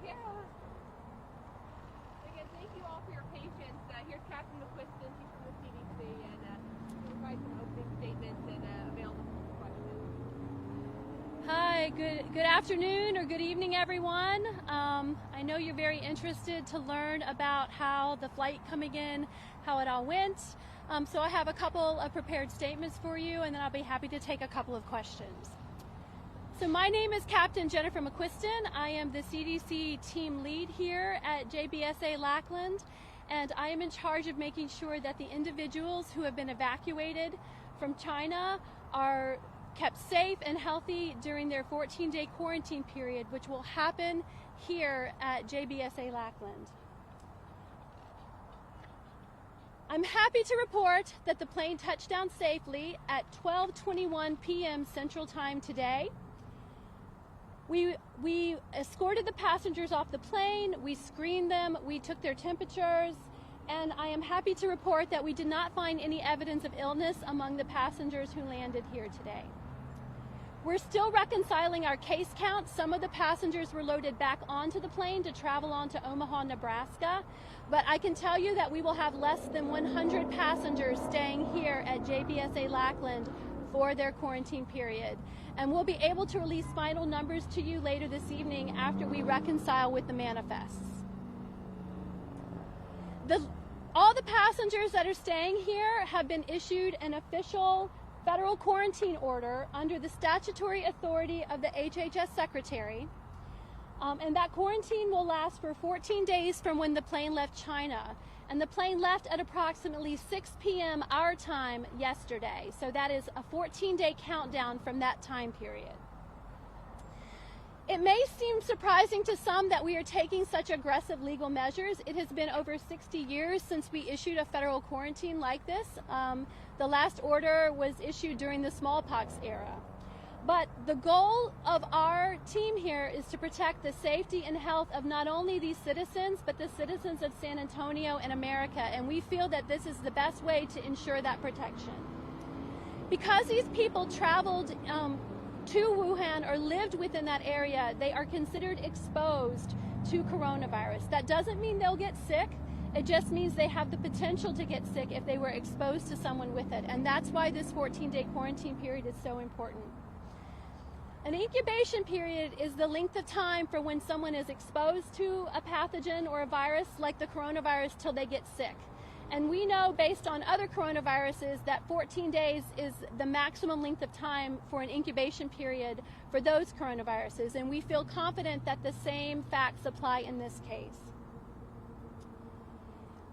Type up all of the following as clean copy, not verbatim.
you. Again, thank you all for your patience. Here's Captain McQuiston. He's from the CDC, and he'll provide some opening statements and available for questions. Hi, good afternoon or good evening, everyone. I know you're very interested to learn about how the flight coming in, how it all went. So I have a couple of prepared statements for you, and then I'll be happy to take a couple of questions. So my name is Captain Jennifer McQuiston. I am the CDC team lead here at JBSA Lackland, and I am in charge of making sure that the individuals who have been evacuated from China are kept safe and healthy during their 14-day quarantine period, which will happen here at JBSA Lackland. I'm happy to report that the plane touched down safely at 12:21 p.m. Central Time today. We escorted the passengers off the plane, we screened them, we took their temperatures, and I am happy to report that we did not find any evidence of illness among the passengers who landed here today. We're still reconciling our case count. Some of the passengers were loaded back onto the plane to travel on to Omaha, Nebraska, but I can tell you that we will have less than 100 passengers staying here at JBSA Lackland for their quarantine period. And we'll be able to release final numbers to you later this evening after we reconcile with the manifests. All the passengers that are staying here have been issued an official federal quarantine order under the statutory authority of the HHS Secretary. And that quarantine will last for 14 days from when the plane left China. And the plane left at approximately 6 p.m. our time yesterday. So that is a 14-day countdown from that time period. It may seem surprising to some that we are taking such aggressive legal measures. It has been over 60 years since we issued a federal quarantine like this. The last order was issued during the smallpox era. But the goal of our team here is to protect the safety and health of not only these citizens, but the citizens of San Antonio and America. And we feel that this is the best way to ensure that protection. Because these people traveled to Wuhan or lived within that area, they are considered exposed to coronavirus. That doesn't mean they'll get sick. It just means they have the potential to get sick if they were exposed to someone with it. And that's why this 14-day quarantine period is so important. An incubation period is the length of time for when someone is exposed to a pathogen or a virus like the coronavirus till they get sick. And we know based on other coronaviruses that 14 days is the maximum length of time for an incubation period for those coronaviruses. And we feel confident that the same facts apply in this case.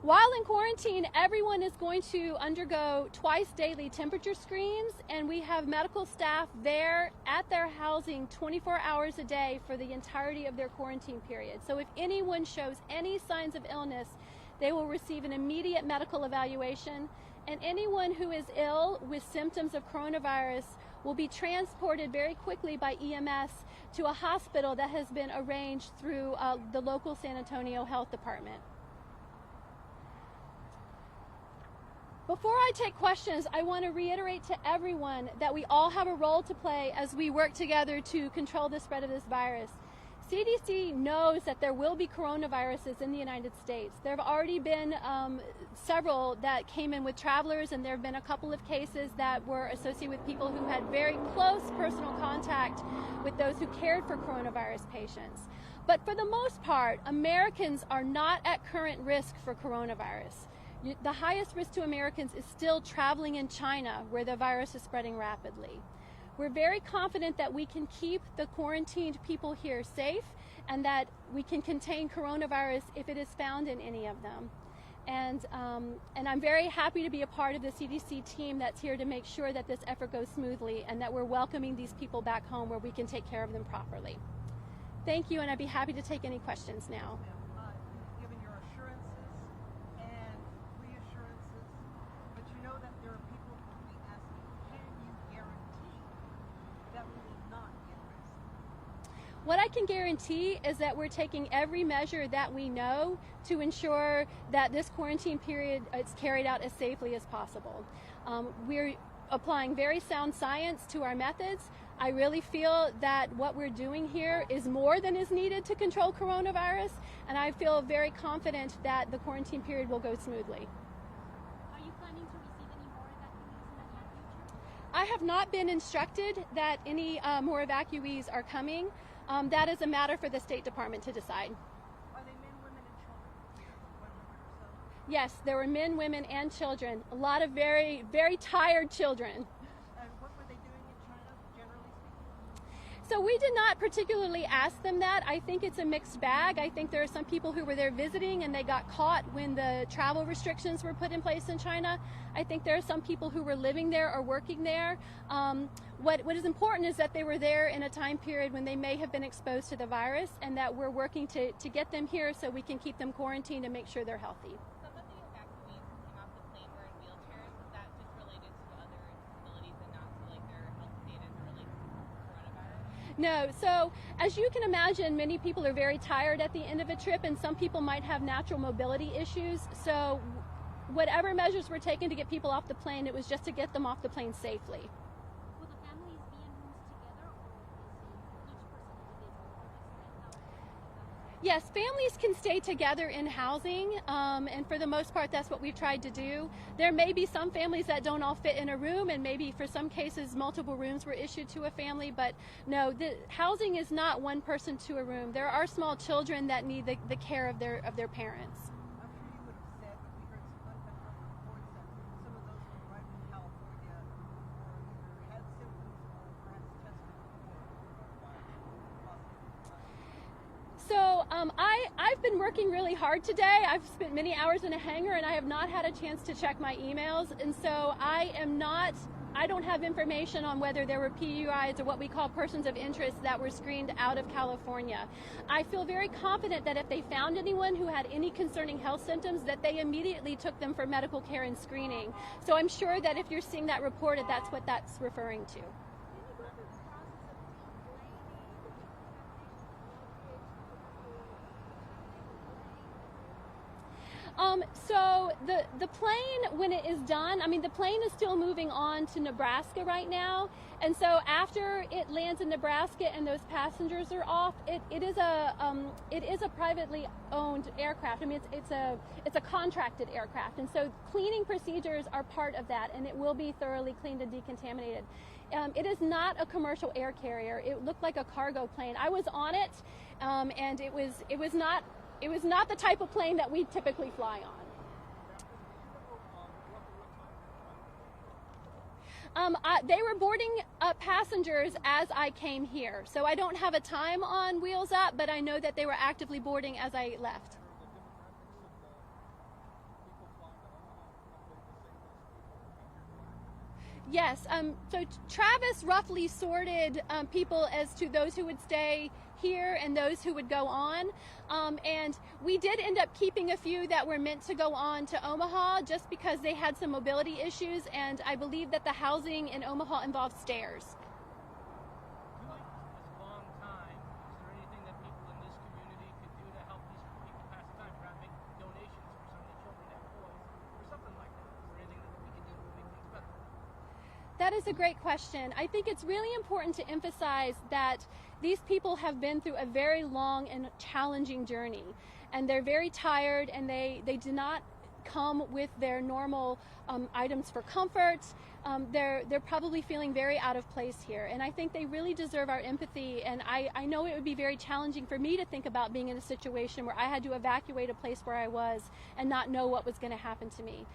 While in quarantine, everyone is going to undergo twice daily temperature screens, and we have medical staff there at their housing 24 hours a day for the entirety of their quarantine period. So if anyone shows any signs of illness, they will receive an immediate medical evaluation, and anyone who is ill with symptoms of coronavirus will be transported very quickly by EMS to a hospital that has been arranged through the local San Antonio Health Department. Before I take questions, I want to reiterate to everyone that we all have a role to play as we work together to control the spread of this virus. CDC knows that there will be coronaviruses in the United States. There have already been several that came in with travelers, and there have been a couple of cases that were associated with people who had very close personal contact with those who cared for coronavirus patients. But for the most part, Americans are not at current risk for coronavirus. The highest risk to Americans is still traveling in China, where the virus is spreading rapidly. We're very confident that we can keep the quarantined people here safe and that we can contain coronavirus if it is found in any of them. And I'm very happy to be a part of the CDC team that's here to make sure that this effort goes smoothly and that we're welcoming these people back home where we can take care of them properly. Thank you, and I'd be happy to take any questions now. Given your assurances and reassurances, but you know that there are people who will be asking, can you guarantee that we will not get arrested? What I can guarantee is that we're taking every measure that we know to ensure that this quarantine period is carried out as safely as possible. We're applying very sound science to our methods. I really feel that what we're doing here is more than is needed to control coronavirus, and I feel very confident that the quarantine period will go smoothly. Are you planning to receive any more evacuees in the near future? I have not been instructed that any more evacuees are coming. That is a matter for the State Department to decide. Are they men, women, and children? 100 or so? Yes, there were men, women, and children. A lot of very, very tired children. And what were they doing in China, generally speaking? So we did not particularly ask them that. I think it's a mixed bag. I think there are some people who were there visiting and they got caught when the travel restrictions were put in place in China. I think there are some people who were living there or working there. What is important is that they were there in a time period when they may have been exposed to the virus, and that we're working to get them here so we can keep them quarantined and make sure they're healthy. Some of the evacuees who came off the plane were in wheelchairs. Is that just related to other disabilities and not to like their health status related to coronavirus? No, so as you can imagine, many people are very tired at the end of a trip, and some people might have natural mobility issues. So whatever measures were taken to get people off the plane, it was just to get them off the plane safely. Will the families be in rooms together, or is each person individual? Yes, families can stay together in housing, and for the most part, that's what we've tried to do. There may be some families that don't all fit in a room, and maybe for some cases, multiple rooms were issued to a family, but no, the housing is not one person to a room. There are small children that need the care of their parents. I'm sure you would have said, but we heard some unconfirmed reports that some of those who arrived in California were either had symptoms or perhaps tested for coronavirus. So I've been working really hard today. I've spent many hours in a hangar, and I have not had a chance to check my emails, and so I don't have information on whether there were PUIs or what we call persons of interest that were screened out of California. I feel very confident that if they found anyone who had any concerning health symptoms, that they immediately took them for medical care and screening. So I'm sure that if you're seeing that reported, that's what that's referring to. So the plane, when it is done, I mean, the plane is still moving on to Nebraska right now, and so after it lands in Nebraska and those passengers are off, it is a privately owned aircraft. I mean, it's a contracted aircraft, and so cleaning procedures are part of that, and it will be thoroughly cleaned and decontaminated. It is not a commercial air carrier. It looked like a cargo plane. I was on it, and it was not the type of plane that we typically fly on. They were boarding passengers as I came here, so I don't have a time on Wheels Up, but I know that they were actively boarding as I left. Yes, so Travis roughly sorted people as to those who would stay here and those who would go on, and we did end up keeping a few that were meant to go on to Omaha just because they had some mobility issues, and I believe that the housing in Omaha involves stairs. This long time, is there anything that people in this community could do to help these people pass the time? Perhaps make donations for some of the children that have toys or something like that. Is there anything that we can do to make things better? That is a great question. I think it's really important to emphasize that these people have been through a very long and challenging journey, and they're very tired, and they do not come with their normal items for comfort. They're probably feeling very out of place here, and I think they really deserve our empathy, and I know it would be very challenging for me to think about being in a situation where I had to evacuate a place where I was and not know what was going to happen to me.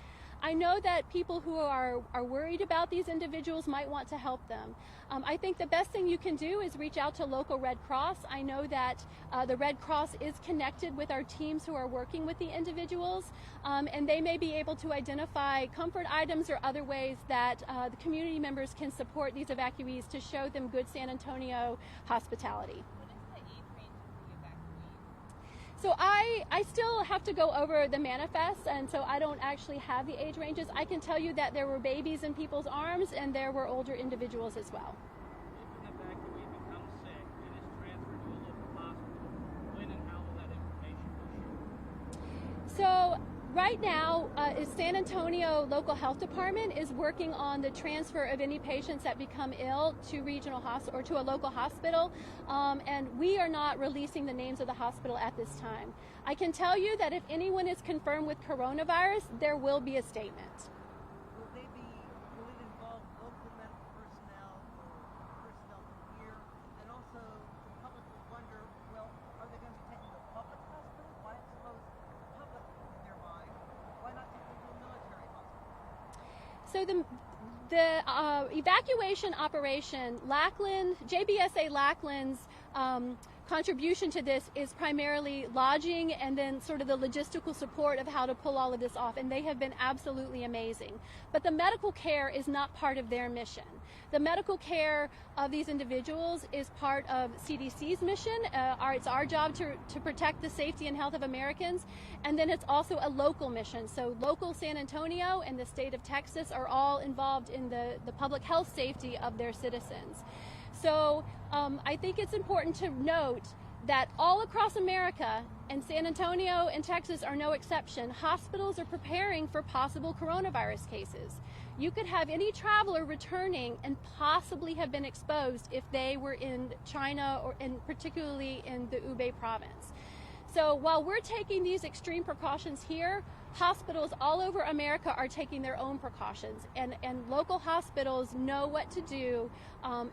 I know that people who are worried about these individuals might want to help them. I think the best thing you can do is reach out to local Red Cross. I know that the Red Cross is connected with our teams who are working with the individuals, and they may be able to identify comfort items or other ways that the community members can support these evacuees to show them good San Antonio hospitality. What is the age range of the evacuees? So I still have to go over the manifest, and so I don't actually have the age ranges. I can tell you that there were babies in people's arms, and there were older individuals as well. If an evacuee becomes sick and is transferred to a local hospital, when and how will that information be shared? So Right now, San Antonio Local Health Department is working on the transfer of any patients that become ill to regional hospital or to a local hospital, and we are not releasing the names of the hospital at this time. I can tell you that if anyone is confirmed with coronavirus, there will be a statement. Will it involve local medical personnel or personnel from here? And also, the public will wonder, well, are they going to be taken to a public hospital? Why expose the public in their mind? Why not take them to a military hospital? So the evacuation operation, JBSA Lackland's contribution to this is primarily lodging and then sort of the logistical support of how to pull all of this off, and they have been absolutely amazing. But the medical care is not part of their mission. The medical care of these individuals is part of CDC's mission. It's our job to protect the safety and health of Americans, and then it's also a local mission. So local San Antonio and the state of Texas are all involved in the public health safety of their citizens. So I think it's important to note that all across America, and San Antonio and Texas are no exception, hospitals are preparing for possible coronavirus cases. You could have any traveler returning and possibly have been exposed if they were in China or particularly in the Hubei province. So while we're taking these extreme precautions here, hospitals all over America are taking their own precautions, and local hospitals know what to do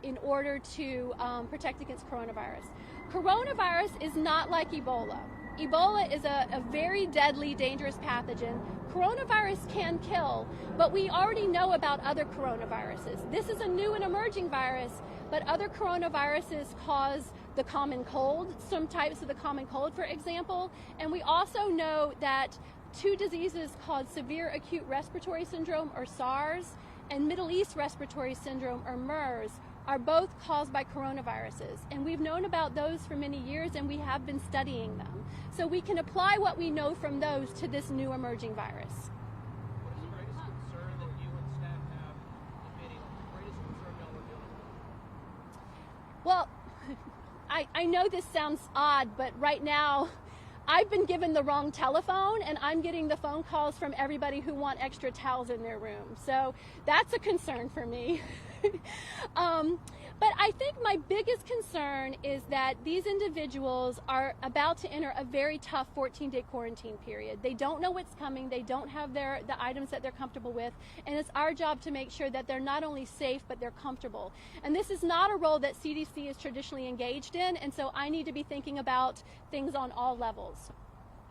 in order to protect against coronavirus. Coronavirus is not like Ebola. Ebola is a very deadly, dangerous pathogen. Coronavirus can kill, but we already know about other coronaviruses. This is a new and emerging virus, but other coronaviruses cause the common cold, some types of the common cold, for example. And we also know that two diseases called severe acute respiratory syndrome, or SARS, and Middle East respiratory syndrome, or MERS, are both caused by coronaviruses. And we've known about those for many years, and we have been studying them. So we can apply what we know from those to this new emerging virus. What is the greatest concern that you and staff have debating? The greatest concern y'all are dealing with? Well, I know this sounds odd, but right now I've been given the wrong telephone, and I'm getting the phone calls from everybody who want extra towels in their room. So that's a concern for me. But I think my biggest concern is that these individuals are about to enter a very tough 14-day quarantine period. They don't know what's coming. They don't have the items that they're comfortable with. And it's our job to make sure that they're not only safe, but they're comfortable. And this is not a role that CDC is traditionally engaged in. And so I need to be thinking about things on all levels.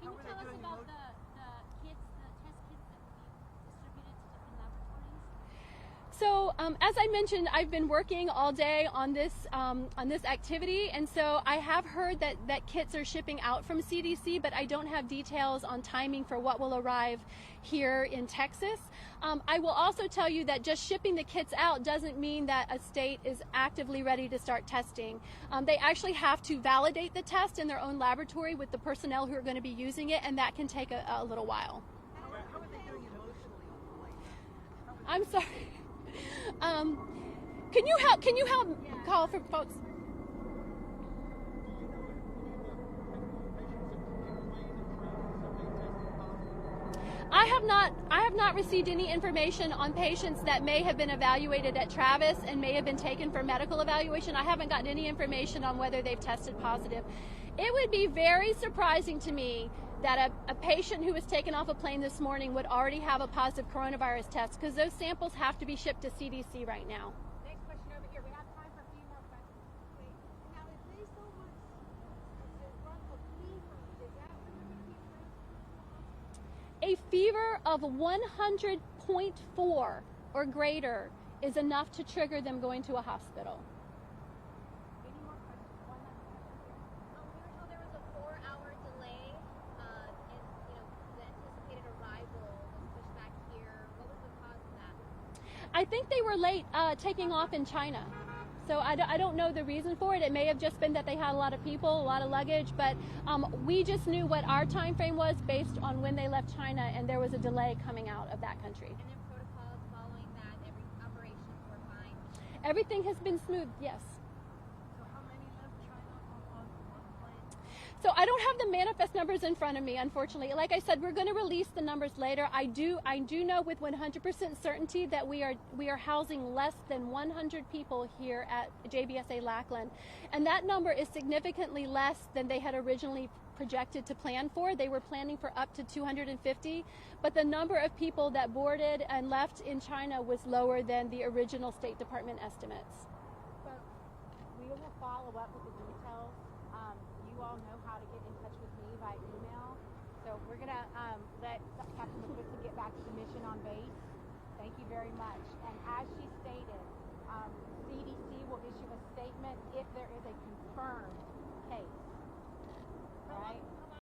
Can you tell us about the test kits that will be distributed to different laboratories? So as I mentioned, I've been working all day on this activity, and so I have heard that kits are shipping out from CDC, but I don't have details on timing for what will arrive here in Texas. I will also tell you that just shipping the kits out doesn't mean that a state is actively ready to start testing. They actually have to validate the test in their own laboratory with the personnel who are going to be using it, and that can take a little while. How are they doing emotionally on the plane? I'm sorry. Can you help call for folks? I have not received any information on patients that may have been evaluated at Travis and may have been taken for medical evaluation. I haven't gotten any information on whether they've tested positive. It would be very surprising to me that a patient who was taken off a plane this morning would already have a positive coronavirus test, because those samples have to be shipped to CDC right now. Next question over here. We have time for a few more questions. Wait, now if they so much run a fever, is that when they're going to be A fever of 100.4 or greater is enough to trigger them going to a hospital. Any more questions? One last question here. We were told there was a 4-hour delay in the anticipated arrival was pushed back here. What was the cause of that? I think they were late taking off in China. So I don't know the reason for it. It may have just been that they had a lot of people, a lot of luggage, but we just knew what our time frame was based on when they left China, and there was a delay coming out of that country. And then protocols following that, every operations were fine. Everything has been smooth, yes. So how many left China on the plane? So I don't have the manifest numbers in front of me, unfortunately. Like I said, we're going to release the numbers later. I do know with 100% certainty that we are housing less than 100 people here at JBSA Lackland, and that number is significantly less than they had originally projected to plan for. They were planning for up to 250, but the number of people that boarded and left in China was lower than the original State Department estimates. So we will follow up with the details. You all know how to get in touch with me by email. So we're going to let Captain McQuiston get back to the mission on base. Thank you very much. And as she stated, CDC will issue a statement if there is a confirmed case. Right?